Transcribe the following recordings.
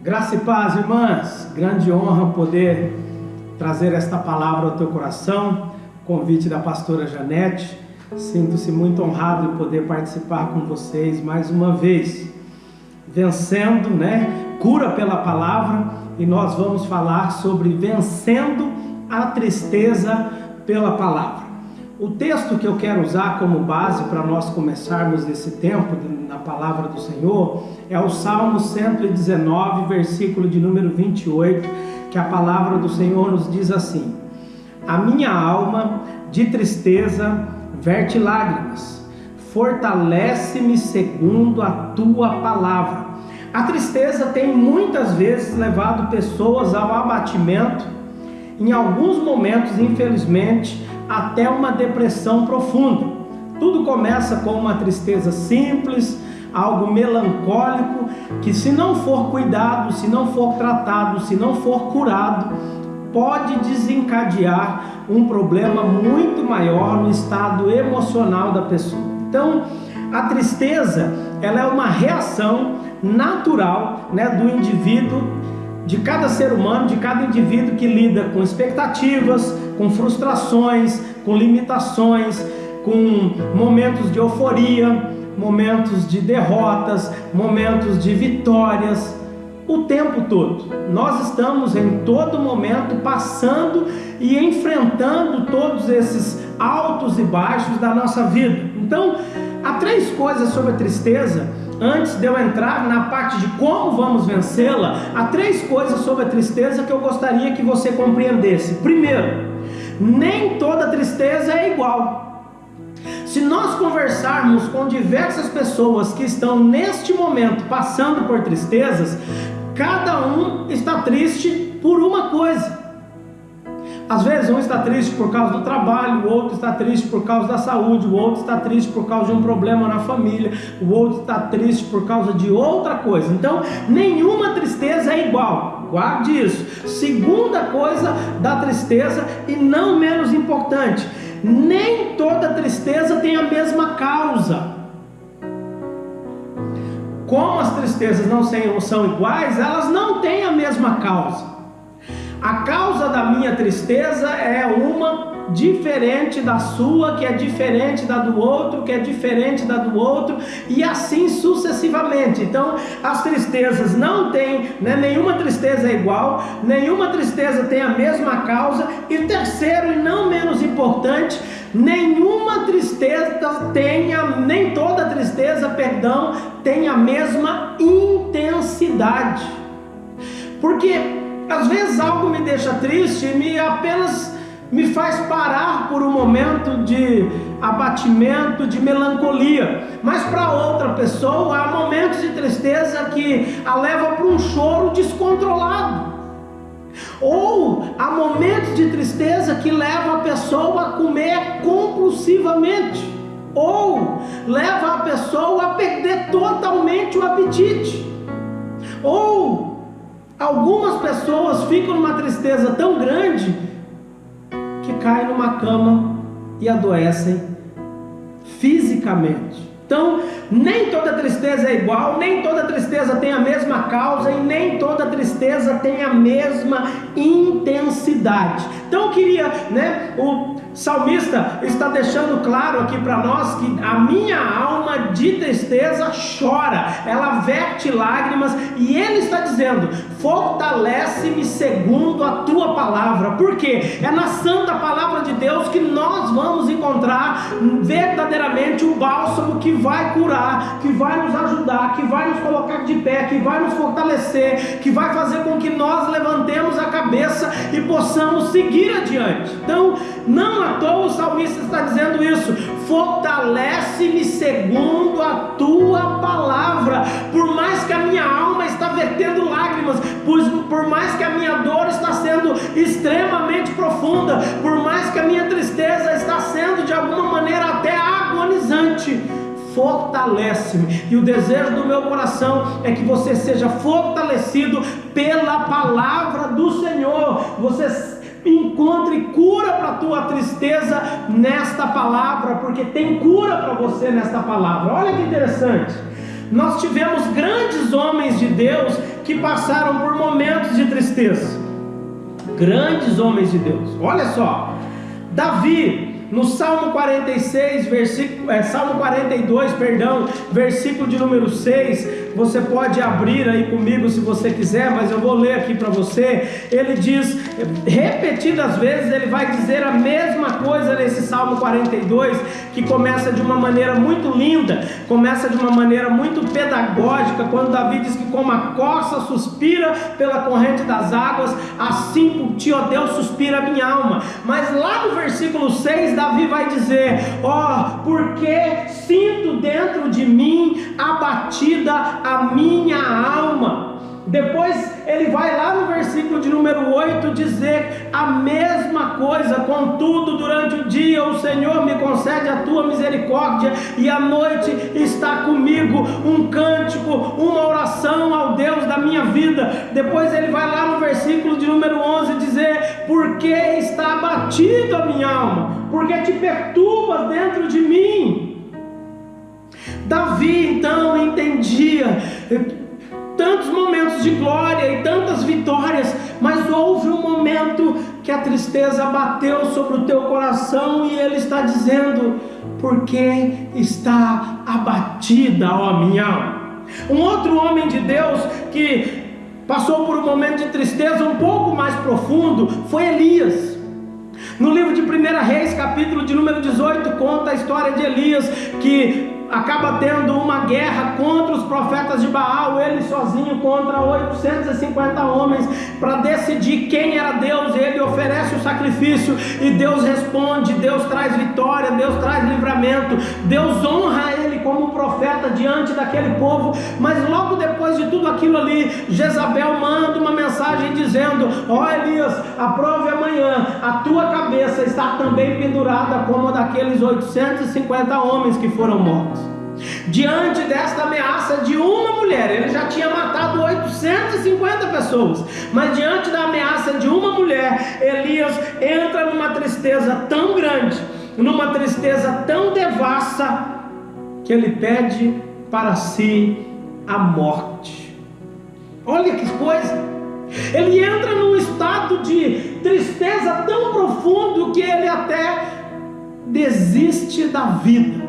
Graça e paz, irmãs. Grande honra poder trazer esta palavra ao teu coração. Convite da pastora Janete. Sinto-se muito honrado de poder participar com vocês mais uma vez. Vencendo, Cura pela palavra. E nós vamos falar sobre vencendo a tristeza pela palavra. O texto que eu quero usar como base para nós começarmos esse tempo na palavra do Senhor é o Salmo 119, versículo de número 28, que a palavra do Senhor nos diz assim: a minha alma de tristeza verte lágrimas, fortalece-me segundo a tua palavra. A tristeza tem muitas vezes levado pessoas ao abatimento, em alguns momentos, infelizmente, até uma depressão profunda. Tudo começa com uma tristeza simples, algo melancólico, que se não for cuidado, se não for tratado, se não for curado, pode desencadear um problema muito maior no estado emocional da pessoa. Então, a tristeza, ela é uma reação natural, do indivíduo, de cada ser humano, de cada indivíduo que lida com expectativas, com frustrações, com limitações, com momentos de euforia, momentos de derrotas, momentos de vitórias, o tempo todo. Nós estamos em todo momento passando e enfrentando todos esses altos e baixos da nossa vida. Então, há três coisas sobre a tristeza. Antes de eu entrar na parte de como vamos vencê-la, há três coisas sobre a tristeza que eu gostaria que você compreendesse. Primeiro, nem toda tristeza é igual. Se nós conversarmos com diversas pessoas que estão neste momento passando por tristezas, cada um está triste por uma coisa. Às vezes um está triste por causa do trabalho, o outro está triste por causa da saúde, o outro está triste por causa de um problema na família, o outro está triste por causa de outra coisa. Então, nenhuma tristeza é igual. Guarde isso. Segunda coisa da tristeza, e não menos importante, nem toda tristeza tem a mesma causa. Como as tristezas não são iguais, elas não têm a mesma causa. A causa da minha tristeza é uma diferente da sua, que é diferente da do outro, que é diferente da do outro, e assim sucessivamente. Então, as tristezas não têm, nenhuma tristeza é igual, nenhuma tristeza tem a mesma causa, e terceiro e não menos importante, nem toda tristeza, tem a mesma intensidade. Porque às vezes algo me deixa triste e apenas me faz parar por um momento de abatimento, de melancolia. Mas para outra pessoa há momentos de tristeza que a leva para um choro descontrolado. Ou há momentos de tristeza que leva a pessoa a comer compulsivamente. Ou leva a pessoa a perder totalmente o apetite. Ou algumas pessoas ficam numa tristeza tão grande que caem numa cama e adoecem fisicamente. Então, nem toda tristeza é igual, nem toda tristeza tem a mesma causa e nem toda tristeza tem a mesma intensidade. Então eu queria, o salmista está deixando claro aqui para nós que a minha alma de tristeza chora, ela verte lágrimas, e ele está dizendo: fortalece-me segundo a tua palavra. Por quê? É na santa palavra de Deus que nós vamos encontrar verdadeiramente o bálsamo que vai curar, que vai nos ajudar, que vai nos colocar de pé, que vai nos fortalecer, que vai fazer com que nós levantemos a cabeça e possamos seguir adiante. Então, não à toa o salmista está dizendo isso: fortalece-me segundo a tua palavra. Por mais que a minha alma está vertendo lágrimas, por mais que a minha dor está sendo extremamente profunda, por mais que a minha tristeza está sendo de alguma maneira até agonizante, fortalece-me. E o desejo do meu coração é que você seja fortalecido pela palavra do Senhor. Você encontre cura para a tua tristeza nesta palavra, porque tem cura para você nesta palavra. Olha que interessante. Nós tivemos grandes homens de Deus que passaram por momentos de tristeza. Grandes homens de Deus. Olha só, Davi, no Salmo 42, versículo de número 6, você pode abrir aí comigo se você quiser, mas eu vou ler aqui para você. Ele diz, repetidas vezes, ele vai dizer a mesma coisa nesse Salmo 42, que começa de uma maneira muito linda, começa de uma maneira muito pedagógica, quando Davi diz que como a corça suspira pela corrente das águas, assim por ti, ó Deus, suspira a minha alma. Mas lá no versículo 6, Davi vai dizer, porque sinto dentro de mim abatida a minha alma. Depois ele vai lá no versículo de número 8 dizer a mesma coisa. Contudo, durante o dia o Senhor me concede a tua misericórdia, e à noite está comigo um cântico, uma oração ao Deus da minha vida. Depois ele vai lá no versículo de número 11 dizer, porque está abatida a minha alma, porque te perturbas dentro de mim. Davi então entendia tantos momentos de glória e tantas vitórias, mas houve um momento que a tristeza bateu sobre o teu coração, e ele está dizendo, porque está abatida, ó minha alma. Um outro homem de Deus que passou por um momento de tristeza um pouco mais profundo foi Elias. No livro de 1 Reis, capítulo de número 18, conta a história de Elias, que acaba tendo uma guerra contra os profetas de Baal, ele sozinho contra 850 homens, para decidir quem era Deus. Ele oferece o sacrifício e Deus responde, Deus traz vitória, Deus traz livramento, Deus honra ele como profeta diante daquele povo. Mas logo depois de tudo aquilo ali, Jezabel manda uma mensagem dizendo, Elias, aprove amanhã, a tua cabeça está também pendurada como a daqueles 850 homens que foram mortos. Diante desta ameaça de uma mulher, ele já tinha matado 850 pessoas, mas diante da ameaça de uma mulher, Elias entra numa tristeza tão grande, numa tristeza tão devassa, que ele pede para si a morte. Olha que coisa! Ele entra num estado de tristeza tão profundo que ele até desiste da vida.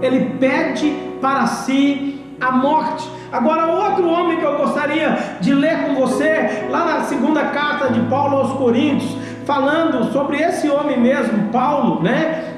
Ele pede para si a morte. Agora, outro homem que eu gostaria de ler com você, lá na segunda carta de Paulo aos Coríntios, falando sobre esse homem mesmo, Paulo,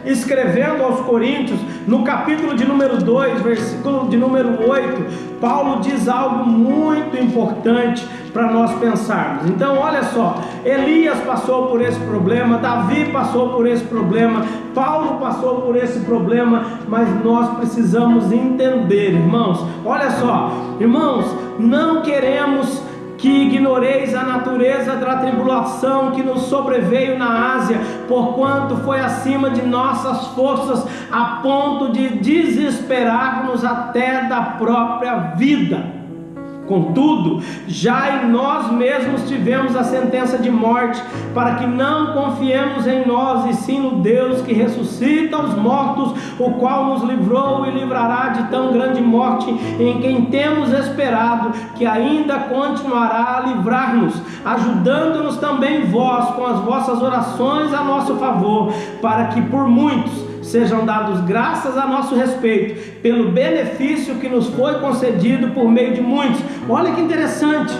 escrevendo aos Coríntios, no capítulo de número 2, versículo de número 8, Paulo diz algo muito importante para nós pensarmos. Então olha só, Elias passou por esse problema, Davi passou por esse problema, Paulo passou por esse problema, mas nós precisamos entender, irmãos, olha só, irmãos, não queremos que ignoreis a natureza da tribulação que nos sobreveio na Ásia, porquanto foi acima de nossas forças, a ponto de desesperarmos até da própria vida. Contudo, já em nós mesmos tivemos a sentença de morte, para que não confiemos em nós, e sim no Deus que ressuscita os mortos, o qual nos livrou e livrará de tão grande morte, em quem temos esperado, que ainda continuará a livrar-nos, ajudando-nos também vós com as vossas orações a nosso favor, para que por muitos sejam dados graças a nosso respeito, pelo benefício que nos foi concedido por meio de muitos. Olha que interessante,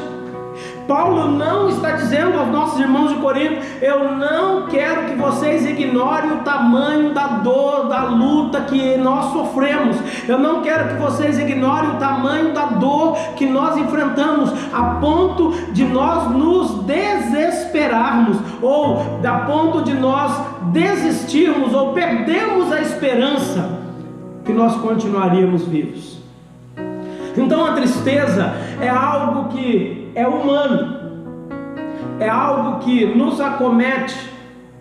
Paulo não está dizendo aos nossos irmãos de Corinto, eu não quero que vocês ignorem o tamanho da dor, da luta que nós sofremos, eu não quero que vocês ignorem o tamanho da dor que nós enfrentamos, a ponto de nós nos desesperarmos, ou a ponto de nós desistirmos, ou perdermos a esperança que nós continuaríamos vivos. Então a tristeza é algo que é humano, é algo que nos acomete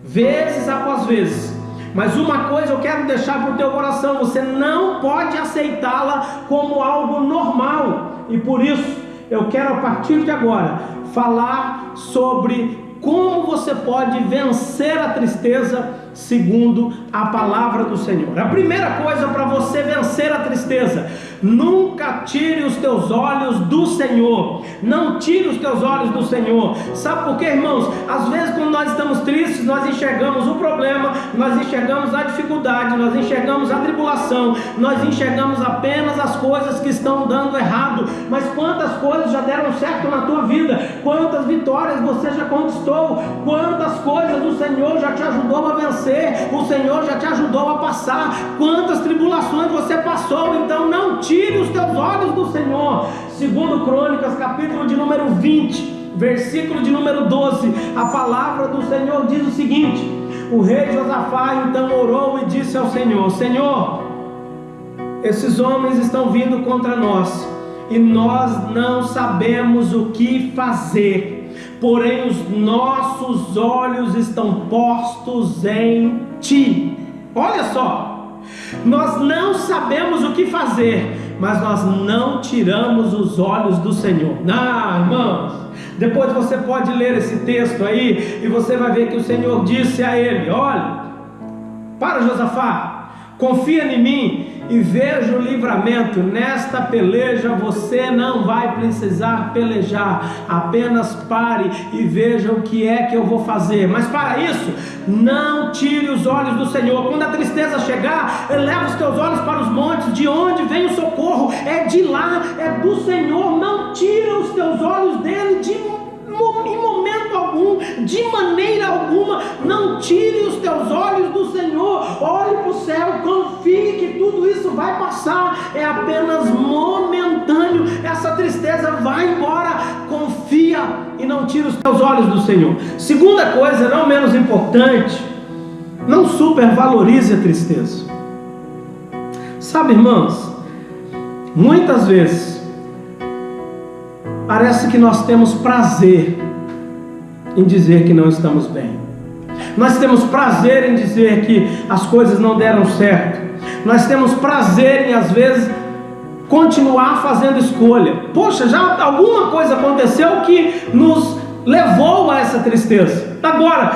vezes após vezes, mas uma coisa eu quero deixar para o teu coração, você não pode aceitá-la como algo normal, e por isso eu quero a partir de agora falar sobre como você pode vencer a tristeza segundo a palavra do Senhor. A primeira coisa para você vencer a tristeza, Nunca tire os teus olhos do Senhor. Não tire os teus olhos do Senhor. Sabe por quê, irmãos? Às vezes quando nós estamos tristes, nós enxergamos o problema, nós enxergamos a dificuldade, nós enxergamos a tribulação, nós enxergamos apenas as coisas que estão dando errado. Mas quantas coisas já deram certo na tua vida? Quantas vitórias você já conquistou? Quantas coisas o Senhor já te ajudou a vencer? O Senhor já te ajudou a passar? Quantas tribulações você passou? Então não tire os teus olhos do Senhor. Segundo Crônicas, capítulo de número 20, versículo de número 12, a palavra do Senhor diz o seguinte: o rei Josafá então orou e disse ao Senhor: Senhor, esses homens estão vindo contra nós e nós não sabemos o que fazer, porém os nossos olhos estão postos em Ti. Olha só, nós não sabemos o que fazer, mas nós não tiramos os olhos do Senhor. Irmãos, depois você pode ler esse texto aí e você vai ver que o Senhor disse a ele: olha, para Josafá, confia em mim e veja o livramento. Nesta peleja você não vai precisar pelejar, apenas pare e veja o que é que eu vou fazer. Mas para isso, não tire os olhos do Senhor. Quando a tristeza chegar, eleva os teus olhos para os montes. De onde vem o socorro? É de lá, é do Senhor. Não tira os teus olhos dele em momento algum, de maneira alguma. Não tire os teus olhos do Senhor. Olhe para o céu, confie que tudo isso vai passar, é apenas momentâneo. Essa tristeza vai embora. Confia e não tire os teus olhos do Senhor. Segunda coisa, não menos importante, não supervalorize a tristeza. Sabe, irmãos, muitas vezes parece que nós temos prazer em dizer que não estamos bem. Nós temos prazer em dizer que as coisas não deram certo. Nós temos prazer em, às vezes, continuar fazendo escolha. Poxa, já alguma coisa aconteceu que nos levou a essa tristeza. Agora,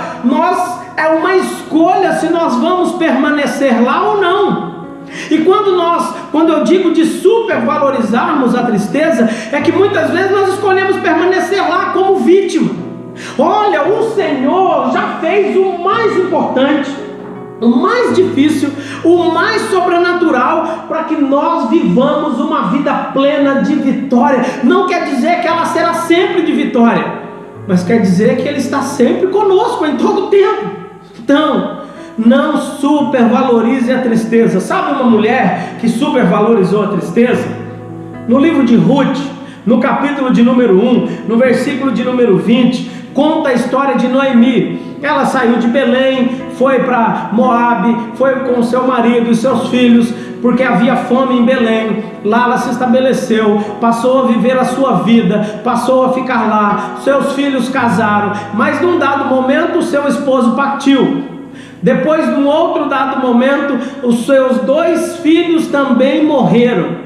é uma escolha se nós vamos permanecer lá ou não. E quando eu digo de supervalorizarmos a tristeza, é que muitas vezes nós escolhemos permanecer lá como vítima. Olha, o Senhor já fez o mais importante, o mais difícil, o mais sobrenatural, para que nós vivamos uma vida plena de vitória. Não quer dizer que ela será sempre de vitória, mas quer dizer que Ele está sempre conosco, em todo o tempo. Então, não supervalorize a tristeza. Sabe uma mulher que supervalorizou a tristeza? No livro de Ruth, no capítulo de número 1, no versículo de número 20, conta a história de Noemi. Ela saiu de Belém, foi para Moabe, foi com seu marido e seus filhos, porque havia fome em Belém. Lá ela se estabeleceu, passou a viver a sua vida, passou a ficar lá. Seus filhos casaram, mas num dado momento o seu esposo partiu. Depois, num outro dado momento, os seus 2 filhos também morreram.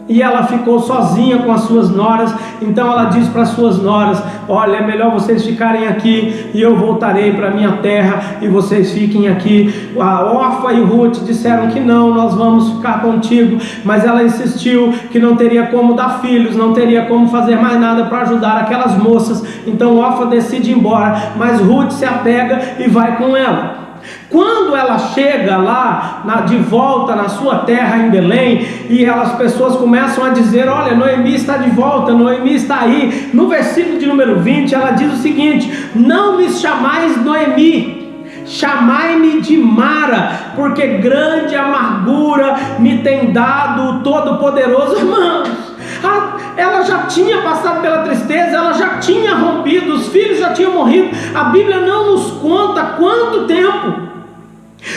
E ela ficou sozinha com as suas noras. Então ela diz para as suas noras: olha, é melhor vocês ficarem aqui e eu voltarei para a minha terra e vocês fiquem aqui. A Orfa e Ruth disseram que não, nós vamos ficar contigo. Mas ela insistiu que não teria como dar filhos, não teria como fazer mais nada para ajudar aquelas moças. Então Orfa decide ir embora, mas Ruth se apega e vai com ela. Quando ela chega lá, de volta na sua terra em Belém, e as pessoas começam a dizer: olha, Noemi está de volta, Noemi está aí. No versículo de número 20, ela diz o seguinte: não me chamais Noemi, chamai-me de Mara, porque grande amargura me tem dado o Todo-Poderoso. Irmãos, ela já tinha passado pela tristeza, ela já tinha rompido, os filhos já tinham morrido. A Bíblia não nos conta quanto tempo,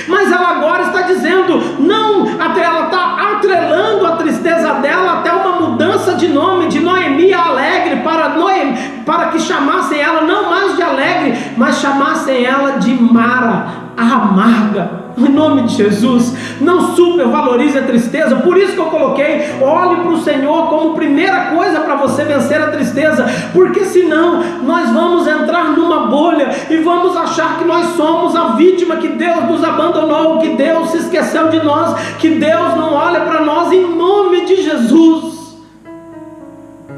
mas ela agora está dizendo, não, ela está atrelando a tristeza dela até uma mudança de nome, de Noemi a Alegre, para que chamassem ela não mais de Alegre, mas chamassem ela de Mara, a amarga. Em nome de Jesus, não supervalorize a tristeza. Por isso que eu coloquei, olhe para o Senhor como primeira coisa para você vencer a tristeza, porque senão nós vamos entrar numa bolha e vamos achar que nós somos a vítima, que Deus nos abandonou, que Deus se esqueceu de nós, que Deus não olha para nós. Em nome de Jesus,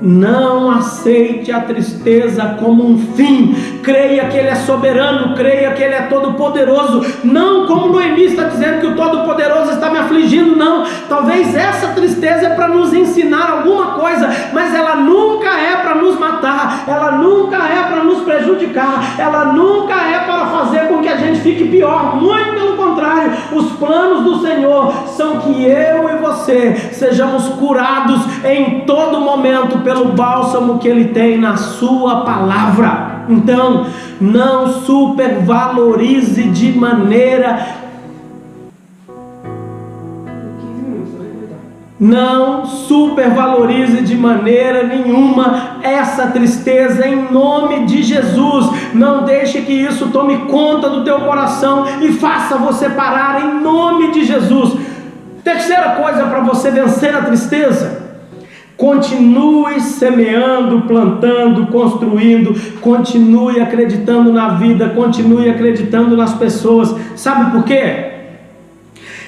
não aceite a tristeza como um fim. Creia que Ele é soberano, creia que Ele é todo-poderoso. Não como Noemi está dizendo que o todo-poderoso está me afligindo, não. Talvez essa tristeza é para nos ensinar alguma coisa, mas ela nunca é para nos matar, ela nunca é para nos prejudicar, ela nunca é para fazer com que a gente fique pior. Muito pelo contrário, os planos do Senhor são que eu e você sejamos curados em todo momento pelo bálsamo que Ele tem na sua palavra. Então, não supervalorize de maneira nenhuma essa tristeza, em nome de Jesus. Não deixe que isso tome conta do teu coração e faça você parar, em nome de Jesus. Terceira coisa para você vencer a tristeza: continue semeando, plantando, construindo, continue acreditando na vida, continue acreditando nas pessoas. Sabe por quê?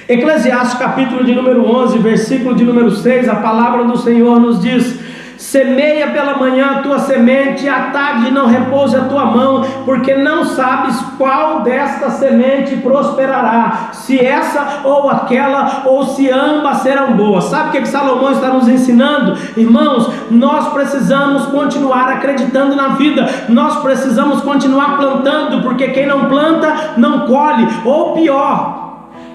Eclesiastes capítulo de número 11, versículo de número 6, a palavra do Senhor nos diz: semeia pela manhã a tua semente, e à tarde não repouse a tua mão, porque não sabes qual desta semente prosperará, se essa ou aquela, ou se ambas serão boas. Sabe o que Salomão está nos ensinando? Irmãos, nós precisamos continuar acreditando na vida, nós precisamos continuar plantando, porque quem não planta não colhe. Ou pior,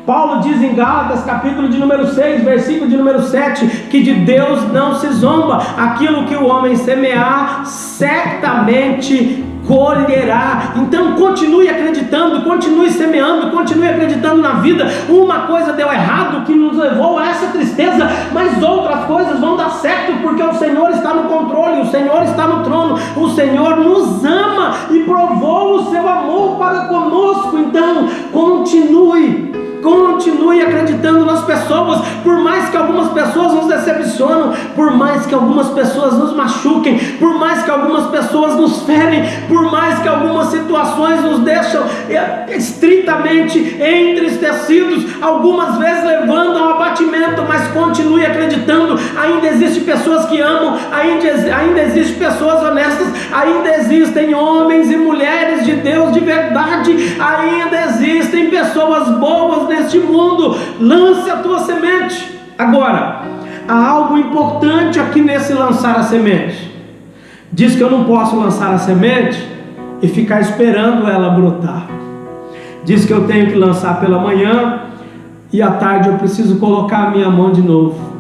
Paulo diz em Gálatas capítulo de número 6, versículo de número 7, que de Deus não se zomba. Aquilo que o homem semear, certamente colherá. Então continue acreditando, continue semeando, continue acreditando na vida. Uma coisa deu errado que nos levou a essa tristeza, mas outras coisas vão dar certo, porque o Senhor está no controle, o Senhor está no trono, o Senhor nos ama e provou o seu amor para conosco. Então continue acreditando nas pessoas, por mais que algumas pessoas nos decepcionam, por mais que algumas pessoas nos machuquem, por mais que algumas pessoas nos ferem, por mais que algumas situações nos deixam estritamente entristecidos, algumas vezes levando ao abatimento, mas continue acreditando. Ainda existem pessoas que amam, ainda existem pessoas honestas, ainda existem homens e mulheres de Deus de verdade, ainda existem pessoas boas neste mundo. Lance a tua semente. Agora, há algo importante aqui nesse lançar a semente. Diz que eu não posso lançar a semente e ficar esperando ela brotar. Diz que eu tenho que lançar pela manhã e à tarde eu preciso colocar a minha mão de novo.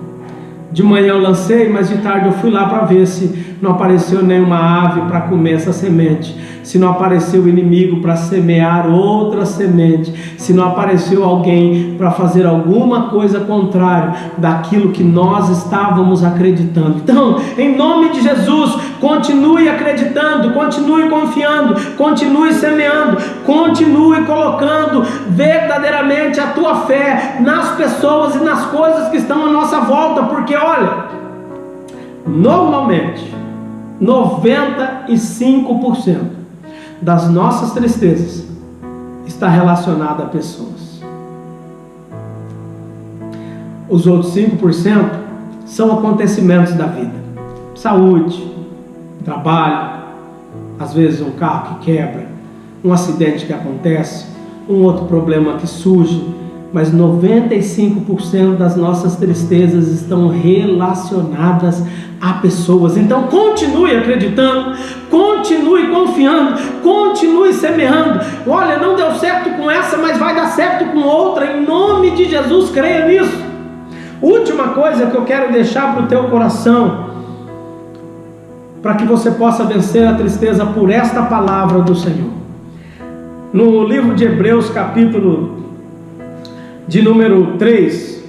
De manhã eu lancei, mas de tarde eu fui lá para ver se não apareceu nenhuma ave para comer essa semente, se não apareceu o inimigo para semear outra semente, se não apareceu alguém para fazer alguma coisa contrária daquilo que nós estávamos acreditando. Então, em nome de Jesus, continue acreditando, continue confiando, continue semeando, continue colocando verdadeiramente a tua fé nas pessoas e nas coisas que estão à nossa volta, porque olha, normalmente 95% das nossas tristezas está relacionada a pessoas. Os outros 5% são acontecimentos da vida: saúde, trabalho, às vezes um carro que quebra, um acidente que acontece, um outro problema que surge. Mas 95% das nossas tristezas estão relacionadas a pessoas. Então continue acreditando, continue confiando, continue semeando. Olha, não deu certo com essa, mas vai dar certo com outra. Em nome de Jesus, creia nisso. Última coisa que eu quero deixar para o teu coração, para que você possa vencer a tristeza por esta palavra do Senhor. No livro de Hebreus, capítulo de número 3,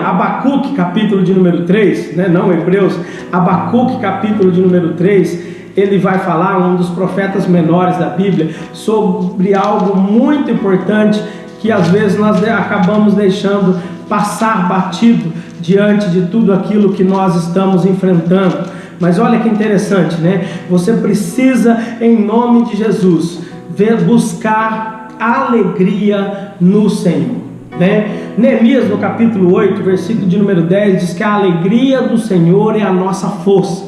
Abacuque, capítulo de número 3, não Hebreus, Abacuque, capítulo de número 3, ele vai falar, um dos profetas menores da Bíblia, sobre algo muito importante que às vezes nós acabamos deixando passar batido diante de tudo aquilo que nós estamos enfrentando. Mas olha que interessante, né? Você precisa, em nome de Jesus, buscar alegria no Senhor, né? Neemias, no capítulo 8, versículo de número 10, diz que a alegria do Senhor é a nossa força.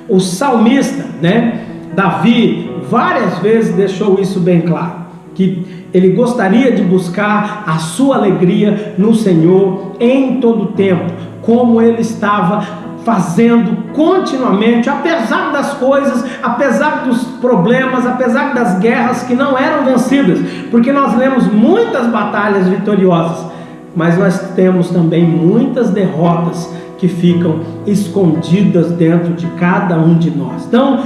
O salmista, né, Davi, várias vezes deixou isso bem claro, que ele gostaria de buscar a sua alegria no Senhor em todo o tempo, como ele estava fazendo continuamente, apesar das coisas, apesar dos problemas, apesar das guerras que não eram vencidas, porque nós lemos muitas batalhas vitoriosas, mas nós temos também muitas derrotas que ficam escondidas dentro de cada um de nós. Então,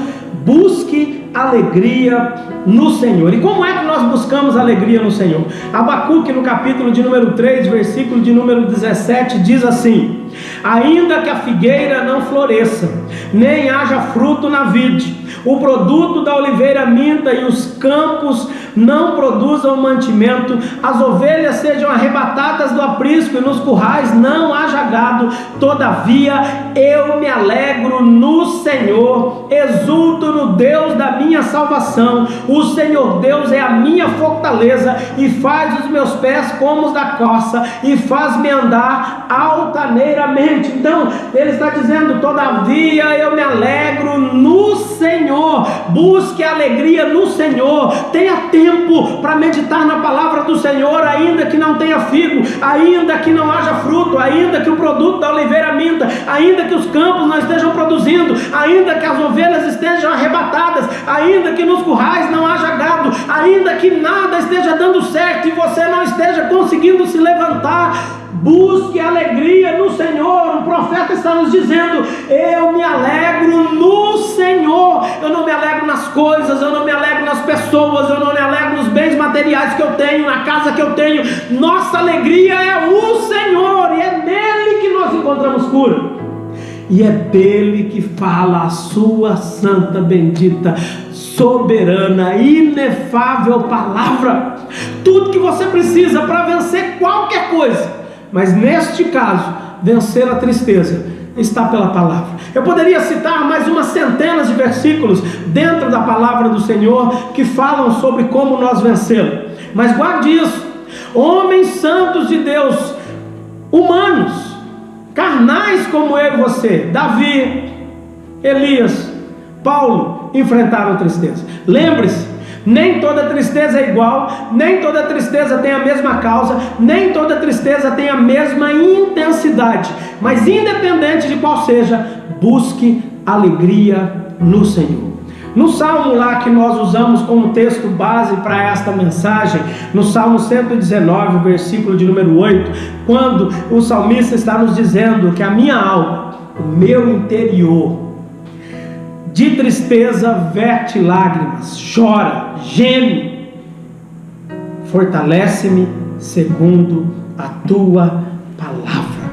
busque alegria no Senhor. E como é que nós buscamos alegria no Senhor? Abacuque, no capítulo de número 3, versículo de número 17, diz assim: ainda que a figueira não floresça, nem haja fruto na vide, o produto da oliveira minta e os campos não produzam mantimento, as ovelhas sejam arrebatadas do aprisco e nos currais não haja gado, todavia eu me alegro no Senhor, exulto no Deus da minha salvação. O Senhor Deus é a minha fortaleza e faz os meus pés como os da corça e faz-me andar altaneiramente. Então ele está dizendo: todavia eu me alegro no Senhor. Busque alegria no Senhor. Tenha tempo para meditar na palavra do Senhor, ainda que não tenha figo, ainda que não haja fruto, ainda que o produto da oliveira minta, ainda que os campos não estejam produzindo, ainda que as ovelhas estejam arrebatadas, ainda que nos currais não haja gado, ainda que nada esteja dando certo e você não esteja conseguindo se levantar. Busque alegria no Senhor. O profeta está nos dizendo: eu me alegro no Senhor. Eu não me alegro nas coisas, eu não me alegro nas pessoas, eu não me alegro nos bens materiais que eu tenho, na casa que eu tenho. Nossa alegria é o Senhor, e é nele que nós encontramos cura, e é dele que fala a sua santa, bendita, soberana, inefável palavra. Tudo que você precisa para vencer qualquer coisa, mas neste caso, vencer a tristeza, está pela palavra. Eu poderia citar mais umas centenas de versículos dentro da palavra do Senhor que falam sobre como nós vencê-lo, mas guarde isso: homens santos de Deus, humanos, carnais como eu e você, Davi, Elias, Paulo, enfrentaram tristeza. Lembre-se, nem toda tristeza é igual, nem toda tristeza tem a mesma causa, nem toda tristeza tem a mesma intensidade, mas independente de qual seja, busque alegria no Senhor. No salmo lá que nós usamos como texto base para esta mensagem, no Salmo 119, versículo de número 8, quando o salmista está nos dizendo que a minha alma, o meu interior, de tristeza verte lágrimas, chora, geme, fortalece-me segundo a tua palavra.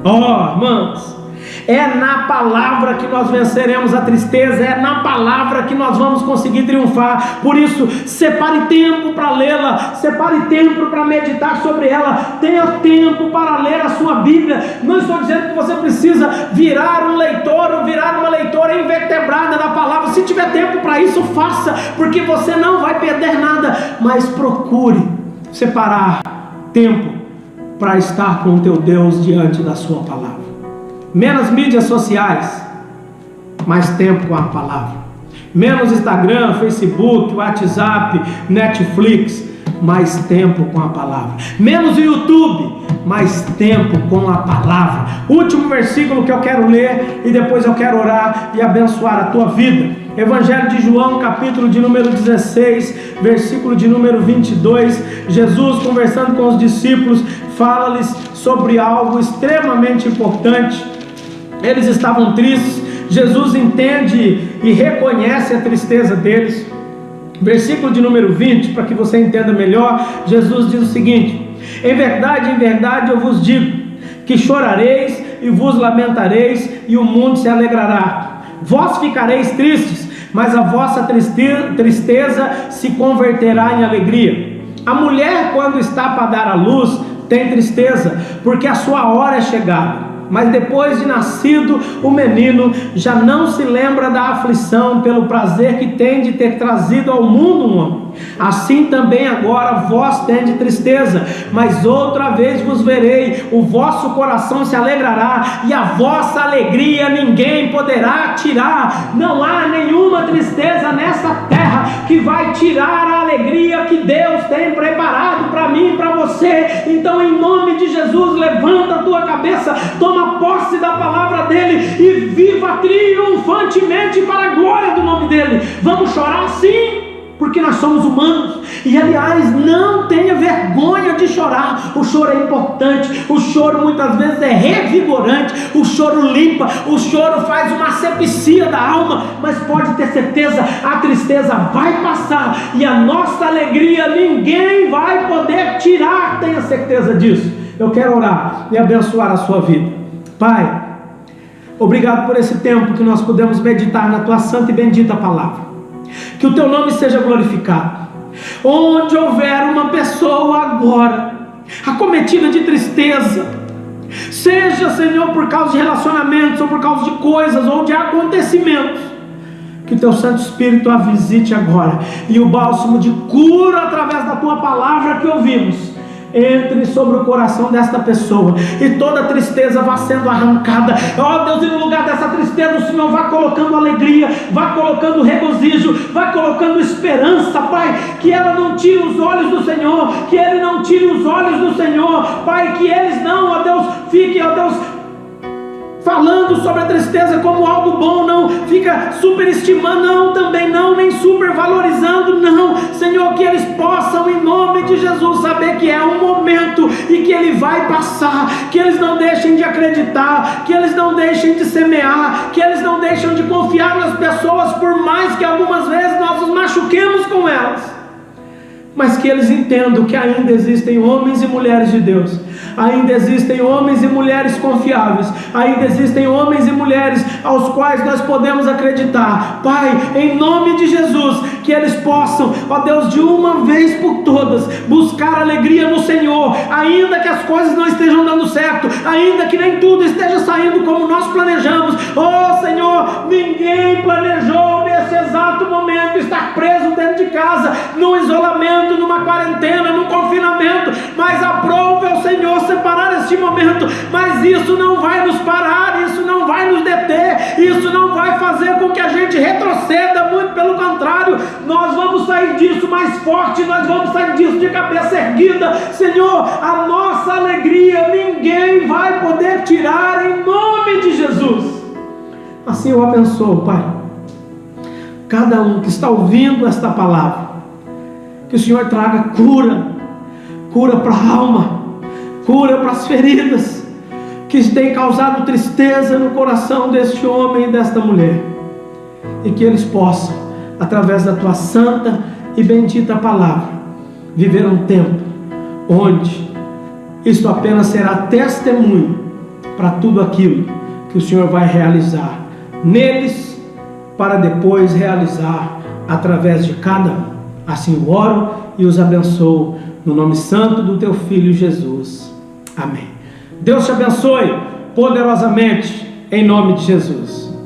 Oh, irmãos, é na palavra que nós venceremos a tristeza, é na palavra que nós vamos conseguir triunfar. Por isso, separe tempo para lê-la, separe tempo para meditar sobre ela, tenha tempo para ler a sua Bíblia. Não estou dizendo que você precisa virar um leitor ou virar uma leitora invertebrada da palavra. Se tiver tempo para isso, faça, porque você não vai perder nada, mas procure separar tempo para estar com o teu Deus diante da sua palavra. Menos mídias sociais, mais tempo com a palavra. Menos Instagram, Facebook, WhatsApp, Netflix, mais tempo com a palavra. Menos YouTube, mais tempo com a palavra. Último versículo que eu quero ler e depois eu quero orar e abençoar a tua vida. Evangelho de João, capítulo de número 16, versículo de número 22. Jesus, conversando com os discípulos, fala-lhes sobre algo extremamente importante. Eles estavam tristes. Jesus entende e reconhece a tristeza deles. Versículo de número 20, para que você entenda melhor, Jesus diz o seguinte: em verdade eu vos digo, que chorareis e vos lamentareis, e o mundo se alegrará. Vós ficareis tristes, mas a vossa tristeza se converterá em alegria. A mulher, quando está para dar à luz, tem tristeza, porque a sua hora é chegada. Mas depois de nascido o menino, já não se lembra da aflição pelo prazer que tem de ter trazido ao mundo um homem. Assim também agora vós tendes tristeza, mas outra vez vos verei, o vosso coração se alegrará, e a vossa alegria ninguém poderá tirar. Não há nenhuma tristeza nessa terra que vai tirar a alegria que Deus tem preparado para mim e para você. Então, em nome de Jesus, levanta a tua cabeça, toma posse da palavra dele e viva triunfantemente para a glória do nome dele. Vamos chorar sim, porque nós somos humanos. E aliás, não tenha vergonha de chorar. O choro é importante, o choro muitas vezes é revigorante, o choro limpa, o choro faz uma asepsia da alma. Mas pode ter certeza, a tristeza vai passar e a nossa alegria ninguém vai poder tirar. Tenha certeza disso. Eu quero orar e abençoar a sua vida. Pai, obrigado por esse tempo que nós pudemos meditar na tua santa e bendita palavra. Que o teu nome seja glorificado. Onde houver uma pessoa agora acometida de tristeza, seja, Senhor, por causa de relacionamentos, ou por causa de coisas, ou de acontecimentos, que o teu Santo Espírito a visite agora, e o bálsamo de cura através da tua palavra que ouvimos entre sobre o coração desta pessoa, e toda tristeza vá sendo arrancada. Ó Deus, e no lugar dessa tristeza o Senhor vá colocando alegria, vá colocando regozijo, vá colocando esperança, Pai. Que ela não tire os olhos do Senhor, que Ele não tire os olhos do Senhor, Pai. Que eles não, ó Deus, fiquem, ó Deus, falando sobre a tristeza como algo bom, não fica superestimando, não, também não, nem supervalorizando, não, Senhor, que eles possam, em nome de Jesus, saber que é um momento e que ele vai passar, que eles não deixem de acreditar, que eles não deixem de semear, que eles não deixem de confiar nas pessoas, por mais que algumas vezes nós nos machuquemos com elas, mas que eles entendam que ainda existem homens e mulheres de Deus, ainda existem homens e mulheres confiáveis, ainda existem homens e mulheres aos quais nós podemos acreditar. Pai, em nome de Jesus, que eles possam, ó Deus, de uma vez por todas, buscar alegria no Senhor, ainda que as coisas não estejam dando certo, ainda que nem tudo esteja saindo como nós planejamos. Ó Senhor, ninguém planejou nesse exato momento estar preso dentro de casa, num isolamento, numa quarentena, num confinamento, mas aprove ao Senhor separar este momento. Mas isso não vai nos parar, isso não vai nos deter, isso não vai fazer com que a gente retroceda, muito pelo contrário, nós vamos sair disso mais forte, nós vamos sair disso de cabeça erguida. Senhor, a nossa alegria ninguém vai poder tirar, em nome de Jesus. Assim eu abençoo, Pai, cada um que está ouvindo esta palavra, que o Senhor traga cura para a alma, cura para as feridas que têm causado tristeza no coração deste homem e desta mulher, e que eles possam, através da tua santa e bendita palavra, viver um tempo onde isto apenas será testemunho para tudo aquilo que o Senhor vai realizar neles, para depois realizar através de cada um. Assim eu oro e os abençoo no nome santo do teu Filho Jesus. Amém. Deus te abençoe poderosamente em nome de Jesus.